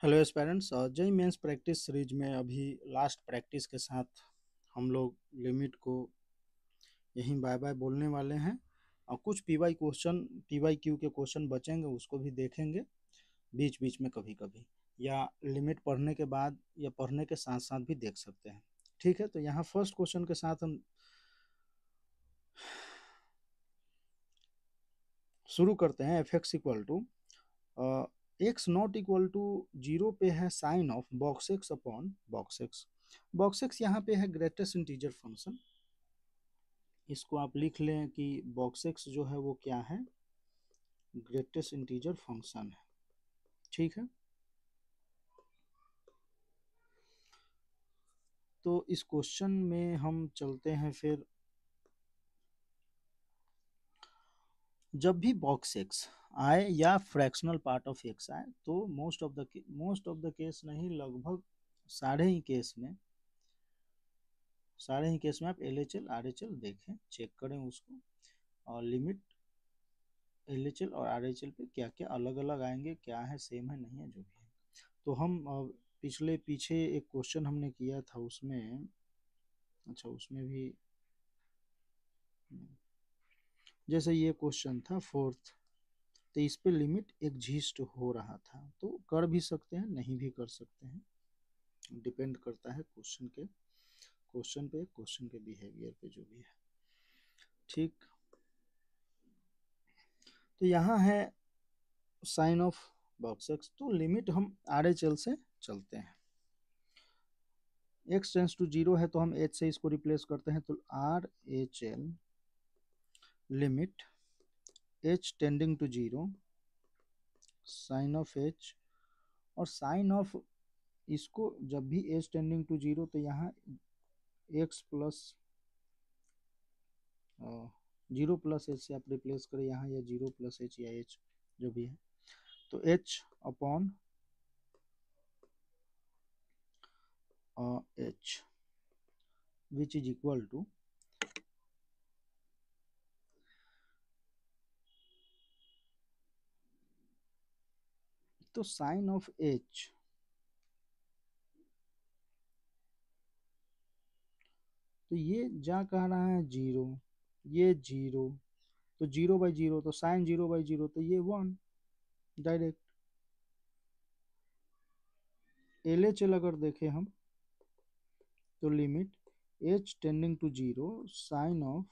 Hello aspirants, JEE Mains practice series में अभी last practice के साथ हम लोग लिमिट को यहीं बाय बाय बोलने वाले हैं। और कुछ पीवाई क्वेश्चन टीवाई क्यू के क्वेश्चन बचेंगे, उसको भी देखेंगे बीच बीच में कभी कभी, या लिमिट पढ़ने के बाद या पढ़ने के साथ साथ भी देख सकते हैं। ठीक है, तो यहाँ फर्स्ट क्वेश्चन के साथ हम शुरू करते हैं। F x equal to x not equal to zero पे है sine of box x upon box x. Box x यहाँ पे है ग्रेटेस्ट इंटीजर फंक्शन। इसको आप लिख लें कि बॉक्स एक्स जो है वो क्या है, ग्रेटेस्ट इंटीजर फंक्शन है। ठीक है, तो इस क्वेश्चन में हम चलते हैं। फिर जब भी बॉक्स एक्स आए या फ्रैक्शनल पार्ट ऑफ एक्स आए, तो मोस्ट ऑफ द केस नहीं, लगभग सारे ही केस में आप L H L R H L देखें, चेक करें उसको, और लिमिट एल एच एल और आर एच एल पे क्या क्या अलग अलग आएंगे, क्या है, सेम है, नहीं है, जो भी है। तो हम पीछे एक क्वेश्चन हमने किया था, उसमें अच्छा उसमें भी जैसे ये क्वेश्चन था फोर्थ, तो इस पे लिमिट एग्जिस्ट हो रहा था, तो कर भी सकते हैं, नहीं भी कर सकते हैं, डिपेंड करता है क्वेश्चन के बिहेवियर पे, जो भी है। ठीक, तो यहाँ है साइन ऑफ बॉक्स एक्स, तो लिमिट हम आर एच एल से चलते हैं। एक्स टेंस टू जीरो है तो हम एच से इसको रिप्लेस करते हैं, तो R H L limit h tending to zero sine of h, और साइन ऑफ इसको जब भी एच टेंडिंग टू जीरो, तो यहाँ x plus zero plus h से आप रिप्लेस करें यहाँ, या जीरो प्लस एच या एच जो भी है, तो h upon h which is equal to, तो साइन ऑफ एच, तो ये जा कह रहा है जीरो, ये जीरो, तो जीरो बाई जीरो, तो साइन जीरो बाई जीरो, तो ये one direct. L H L अगर देखें हम, तो limit h tending to zero sine of,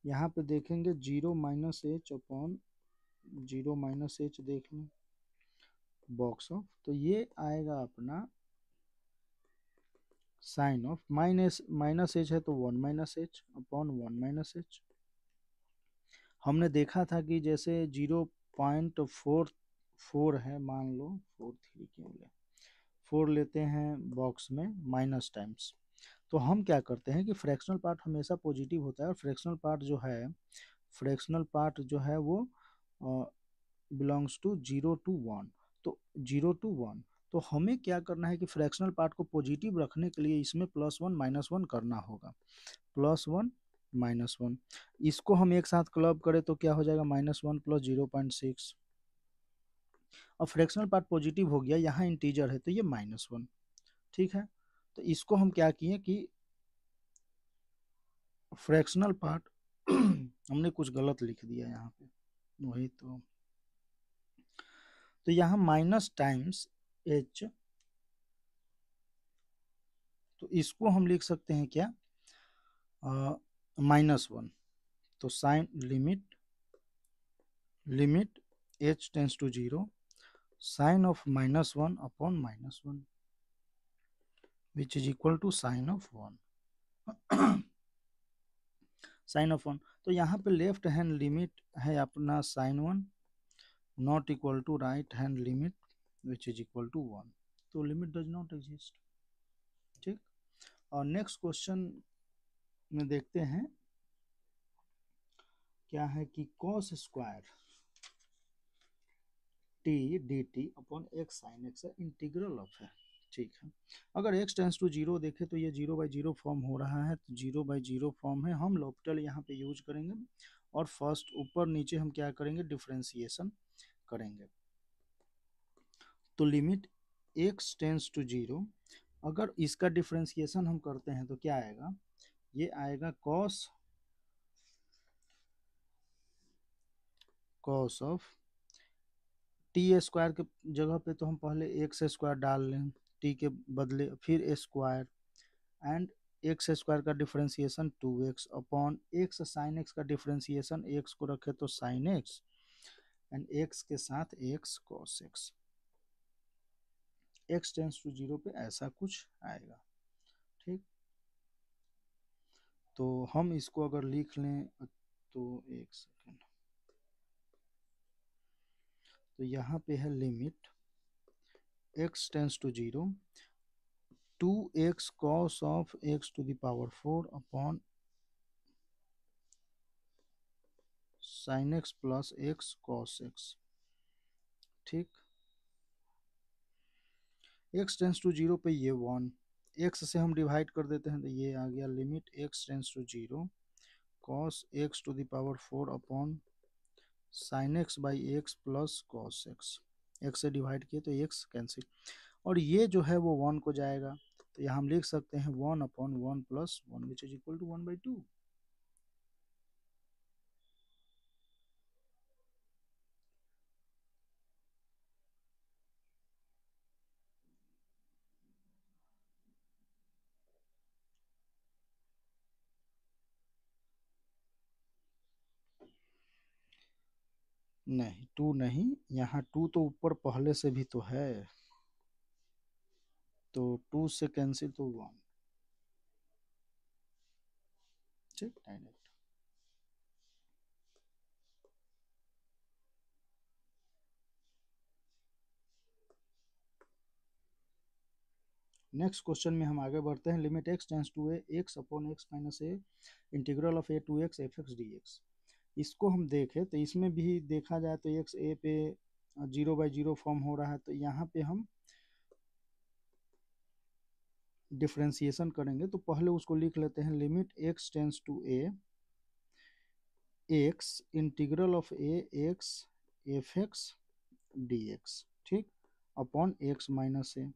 यहाँ पे देखेंगे zero minus h upon zero minus h, देख लें बॉक्स ऑफ, तो ये आएगा अपना साइन ऑफ माइनस एच है, तो one minus h upon one minus H. हमने देखा था कि जैसे 0.44 है, मान लो 43 क्यों ले 4 लेते हैं बॉक्स में माइनस टाइम्स, तो हम क्या करते हैं कि फ्रैक्शनल पार्ट हमेशा पॉजिटिव होता है, और फ्रैक्शनल पार्ट जो है वो बिलोंग्स टू 0 to 1, तो 0 to 1, तो हमें क्या करना है कि फ्रैक्शनल पार्ट को पॉजिटिव रखने के लिए इसमें +1 - 1 करना होगा, +1 - 1, इसको हम एक साथ क्लब करें तो क्या हो जाएगा, -1 + 0.6, और फ्रैक्शनल पार्ट पॉजिटिव हो गया, यहाँ इंटीजर है तो ये -1। ठीक है, तो इसको हम क्या किए कि फ्रैक्शनल पार्ट हमने कुछ गलत लिख दिया यहाँ पे, वही तो यहाँ माइनस टाइम्स एच, तो इसको हम लिख सकते हैं क्या, -1, तो sine limit h tends to zero sine of -1 upon -1 which is equal to sine of 1 sine of 1, तो यहाँ पे लेफ्ट हैंड लिमिट है अपना sine 1 not equal to right hand limit which is equal to 1, तो limit does not exist. ठीक, और next question में देखते हैं क्या है कि cos square T D T upon x sine x integral of है। ठीक है, अगर x टेंस टू जीरो देखे तो ये 0/0 फॉर्म हो रहा है, तो 0/0 फॉर्म है, हम लॉपिटल यहाँ पे यूज करेंगे, और फर्स्ट ऊपर नीचे हम क्या करेंगे, डिफ्रेंसिएशन करेंगे। तो लिमिट x टेंस टू 0, अगर इसका डिफ्रेंसिएशन हम करते हैं तो क्या आएगा, ये आएगा कॉस ऑफ टी स्क्वायर के जगह पे तो हम पहले एक्स स्क्वायर डाल लें टी के बदले, फिर स्क्वायर एंड एक्स स्क्वायर का differentiation 2x upon x sine x का डिफ्रेंसिएशन एक्स को रखे तो साइन एक्स एंड एक्स के साथ x cos x, x tends to 0 पे ऐसा कुछ आएगा। ठीक, तो हम इसको अगर लिख लें तो एक सेकेंड, तो यहाँ पे है limit x tends to 0 2x cos of x to the power 4 upon sin x plus x cos x। ठीक, x टेंस टू 0 पे ये 1, x से हम डिवाइड कर देते हैं तो ये आ गया limit x tends to 0 cos x to the power 4 upon sin x by x plus cos x, x से डिवाइड किए तो x कैंसिल, और ये जो है वो 1 को जाएगा, तो यहाँ हम लिख सकते हैं 1 upon 1 plus 1 which is equal to 1/2। नहीं 2 नहीं, यहाँ 2 तो ऊपर पहले से भी तो है, तो 2 से कैंसिल तो 1। ठीक, डायरेक्ट। नेक्स्ट क्वेश्चन में हम आगे बढ़ते हैं। Limit x tends to a x upon x minus a integral of a to x F x D x. इसको हम देखें तो इसमें भी देखा जाए तो एक्स ए पे 0/0 फॉर्म हो रहा है, तो यहाँ पे हम डिफ्रेंसिएशन करेंगे तो पहले उसको लिख लेते हैं limit x tends to a x integral of a x F x D x. ठीक, अपॉन एक्स माइनस ए,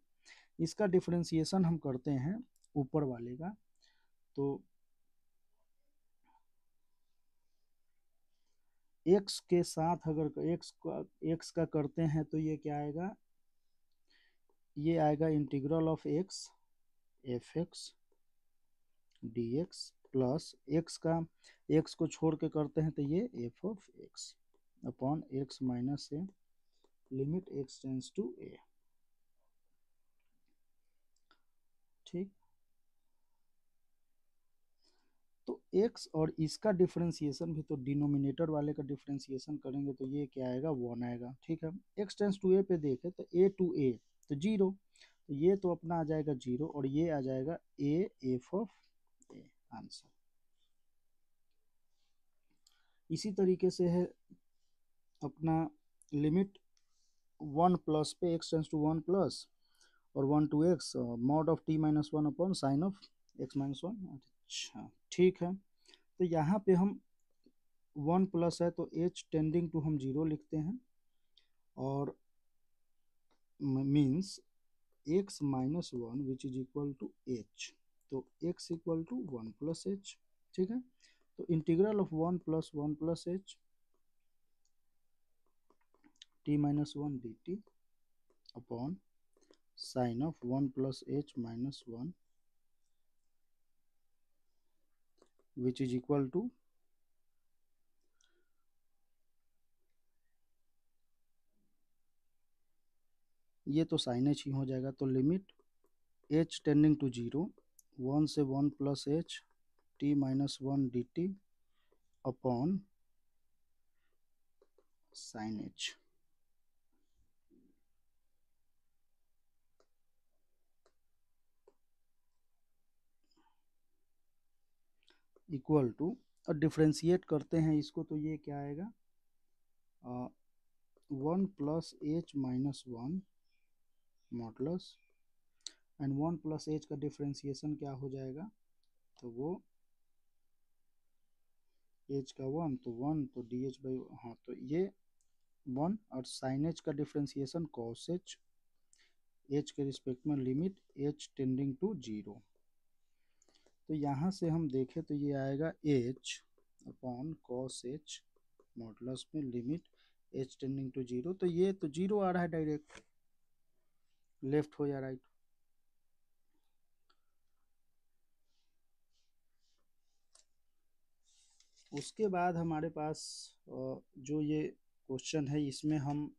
इसका डिफ्रेंसिएशन हम करते हैं ऊपर वाले का, तो x के साथ अगर x का करते हैं तो ये क्या आएगा, ये आएगा integral of X F x D X plus X को छोड़ के करते हैं तो ये F of X upon x minus A limit X tends to A. ठीक, तो x और इसका डिफरेंशिएशन भी, तो डिनोमिनेटर वाले का डिफरेंशिएशन करेंगे तो ये क्या आएगा 1 आएगा। ठीक है, x टेंस टू ए पे देखें तो a टू a तो 0, तो ये तो अपना आ जाएगा 0 और ये आ जाएगा a f of a, answer. इसी तरीके से है अपना लिमिट 1 प्लस पे x टेंस टू 1 प्लस और 1 to x mod of t minus 1 upon sine of x minus 1। अच्छा, ठीक है, तो यहाँ पे हम 1 प्लस है तो h टेंडिंग टू हम 0 लिखते हैं और means x minus 1 which is equal to h, तो x equal to 1 plus h। ठीक है, तो integral of 1 plus h t minus 1 dt upon sine of 1 plus h minus 1 which is equal to, ये तो साइन h ही हो जाएगा, तो limit h tending to 0 1 से 1 plus h t minus 1 dt upon sine h equal to, और differentiate करते हैं इसको तो ये क्या आएगा 1 plus h minus 1 modulus and 1 plus h का डिफ्रेंशिएशन क्या हो जाएगा, तो वो h का 1 तो 1 तो dh बाई, हाँ तो ये 1 और साइन h का डिफ्रेंशिएशन cos h एच के रिस्पेक्ट में लिमिट एच टेंडिंग टू 0। तो यहाँ से हम देखें तो ये आएगा H upon cos H modulus में लिमिट एच टेंडिंग टू 0। तो ये तो 0 आ रहा है डायरेक्ट, लेफ्ट हो या राइट। उसके बाद हमारे पास जो ये क्वेश्चन है इसमें हम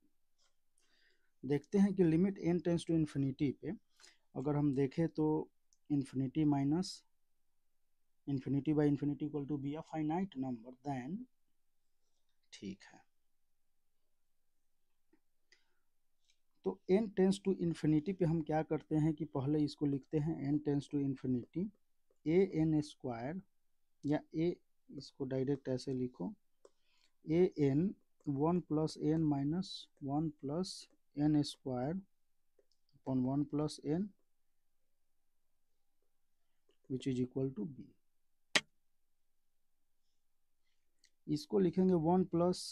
देखते हैं कि limit n tends to infinity पे अगर हम देखें तो infinity minus infinity by infinity equal to be a finite number, then ठीक है। तो n टेंस टू इन्फिनिटी पे हम क्या करते हैं कि पहले इसको लिखते हैं n tends to infinity a n square, या ए इसको डायरेक्ट ऐसे लिखो a n 1 plus n minus 1 plus n square upon 1 plus n which is equal to b. इसको लिखेंगे 1 प्लस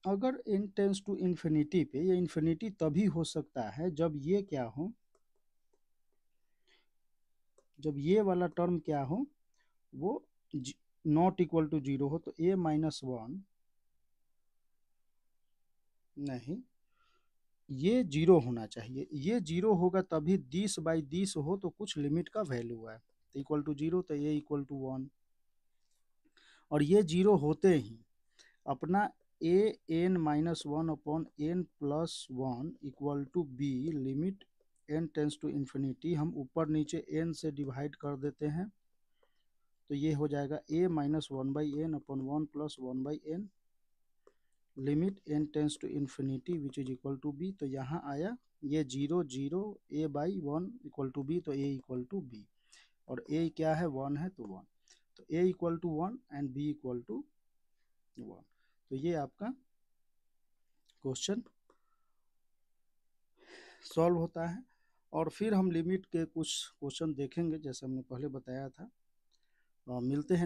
अगर n टेंस टू इन्फिनिटी पे ये इन्फिनिटी तभी हो सकता है जब ये क्या हो, जब ये वाला टर्म क्या हो वो नॉट इक्वल टू 0 हो। तो a माइनस 1 नहीं, ये 0 होना चाहिए। ये 0 होगा तभी 10/10 हो तो कुछ लिमिट का वैल्यू है इक्वल टू 0, तो a इक्वल टू 1। और ये 0 होते ही अपना a n minus 1 upon n plus 1 equal to b limit n tends to infinity हम ऊपर नीचे एन से डिवाइड कर देते हैं। तो ये हो जाएगा a minus 1/n upon 1 plus 1/n limit n tends to infinity which is equal to b. तो यहाँ आया ये 0 0 a/1 इक्वल टू बी, तो a इक्वल टू बी। और a क्या है 1 है तो 1, तो a equal to 1 and b equal to 1। तो ये आपका क्वेश्चन सॉल्व होता है। और फिर हम लिमिट के कुछ क्वेश्चन देखेंगे जैसे हमने पहले बताया था। मिलते हैं।